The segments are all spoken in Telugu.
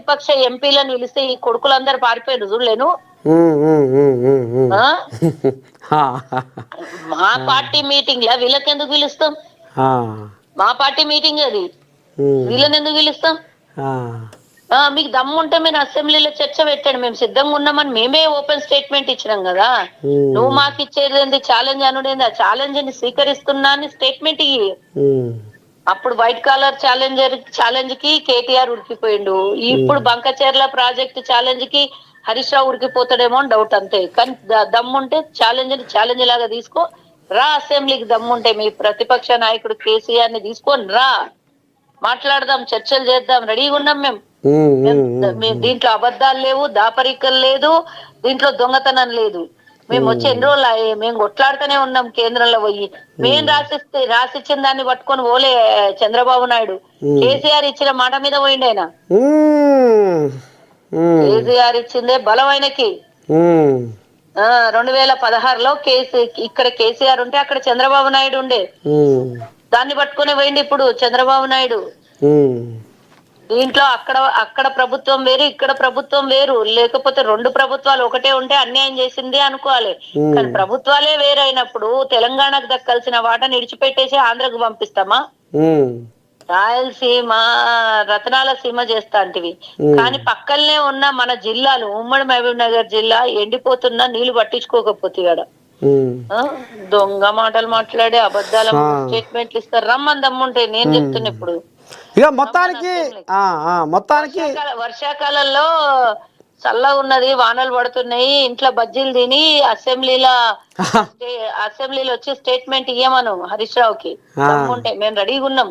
ప్రతిపక్ష ఎంపీలను పిలిస్తే ఈ కొడుకులందరూ పారిపోయారు చూడలేను. మా పార్టీ మీటింగ్ లా వీళ్ళకి ఎందుకు పిలుస్తాం? మా పార్టీ మీటింగ్ అది, వీళ్ళని ఎందుకు పిలుస్తాం? మీకు దమ్ము ఉంటే మీరు అసెంబ్లీలో చర్చ పెట్టండి, మేము సిద్ధంగా ఉన్నామని మేమే ఓపెన్ స్టేట్మెంట్ ఇచ్చినాం కదా. నువ్వు మాకు ఇచ్చేది ఛాలెంజ్ అనుడేంది? ఆ ఛాలెంజ్ ని స్వీకరిస్తున్నా అని స్టేట్మెంట్ ఇయ్యి. అప్పుడు వైట్ కాలర్ ఛాలెంజ్ కి కేటీఆర్ ఉరికిపోయిండు, ఇప్పుడు బంకచెర్ల ప్రాజెక్ట్ ఛాలెంజ్ కి హరీష్ రావు ఉరికిపోతాడేమో అని డౌట్ అంతే. కానీ దమ్ముంటే ఛాలెంజ్ లాగా తీసుకో రా, అసెంబ్లీకి దమ్ముంటే మీ ప్రతిపక్ష నాయకుడు కేసీఆర్ ని తీసుకొని రా, మాట్లాడదాం, చర్చలు చేద్దాం, రెడీగా ఉన్నాం మేము. దీంట్లో అబద్ధాలు లేవు, దాపరికలు లేదు, దీంట్లో దొంగతనం లేదు. మేము వచ్చి ఎన్ని రోజులు మేము కొట్లాడుతూనే ఉన్నాం కేంద్రంలో పోయి. మేము రాసిచ్చిన దాన్ని పట్టుకొని పోలే చంద్రబాబు నాయుడు, కేసీఆర్ ఇచ్చిన మాట మీద పోయిండు ఆయన. కేసీఆర్ ఇచ్చిందే బలం ఆయనకి. 2016లో ఇక్కడ కేసీఆర్ ఉంటే అక్కడ చంద్రబాబు నాయుడు ఉండే, దాన్ని పట్టుకుని పోయింది ఇప్పుడు చంద్రబాబు నాయుడు. దీంట్లో అక్కడ ప్రభుత్వం వేరు, ఇక్కడ ప్రభుత్వం వేరు. లేకపోతే రెండు ప్రభుత్వాలు ఒకటే ఉంటే అన్యాయం చేసింది అనుకోవాలి. కానీ ప్రభుత్వాలే వేరైనప్పుడు తెలంగాణకు దక్కాల్సిన వాటని విడిచిపెట్టేసి ఆంధ్రకు పంపిస్తామా? రాయలసీమ రతనాల సీమ చేస్తా అంటివి, కానీ పక్కనే ఉన్న మన జిల్లాలు, ఉమ్మడి మహబూబ్ నగర్ జిల్లా ఎండిపోతున్నా నీళ్లు పట్టించుకోకపోతే గడ దొంగ మాటలు మాట్లాడే అబద్ధాల స్టేట్మెంట్లు ఇస్తారు. రమ్మని దమ్ముంటే నేను చెప్తున్నా ఇప్పుడు. ఇక మొత్తానికి వర్షాకాలంలో చల్లగా ఉన్నది, వానలు పడుతున్నాయి, ఇంట్లో బజ్జీలు తిని అసెంబ్లీలో వచ్చి స్టేట్మెంట్ ఇయ్యమను హరీష్ రావుకి. దమ్ముంటే మేము రెడీగా ఉన్నాం.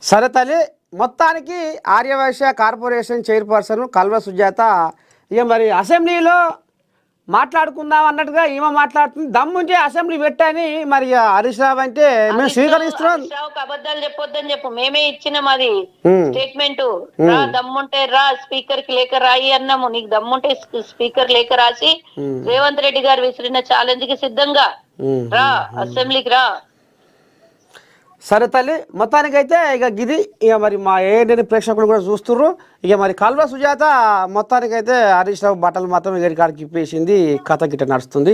సరే తల్లి, మొత్తానికి ఆర్యవైశ్య కార్పొరేషన్ చైర్పర్సన్ కల్వ సుజాత ఇక మరి అసెంబ్లీలో మాట్లాడుకుందాం అన్నట్టుగా ఈమె మాట్లాడుతుంది. దమ్ముంటే అసెంబ్లీ పెట్టని మరి హరీష్ రావు అంటే మేము స్వీకరిస్తున్నాం. అబద్ధాలు చెప్పొద్దని చెప్పు, మేమే ఇచ్చినాం అది స్టేట్మెంట్. రా దమ్ముంటే రా, స్పీకర్ కి లేఖ రాయి అన్నాము. నీకు దమ్ముంటే స్పీకర్ లేఖ రాసి రేవంత్ రెడ్డి గారు విసిరిన ఛాలెంజ్ కి సిద్ధంగా రా, అసెంబ్లీకి రా. సరే తల్లి, మొత్తానికైతే ఇక గిది ఇక మరి మా ఏంటని ప్రేక్షకులు కూడా చూస్తుర్రు. ఇక మరి కల్వ సుజాత మొత్తానికైతే హరీష్ రావు బట్టలు మాత్రం ఎగరి కాడికి ఇప్పేసింది, కథ గిట్ట నడుస్తుంది.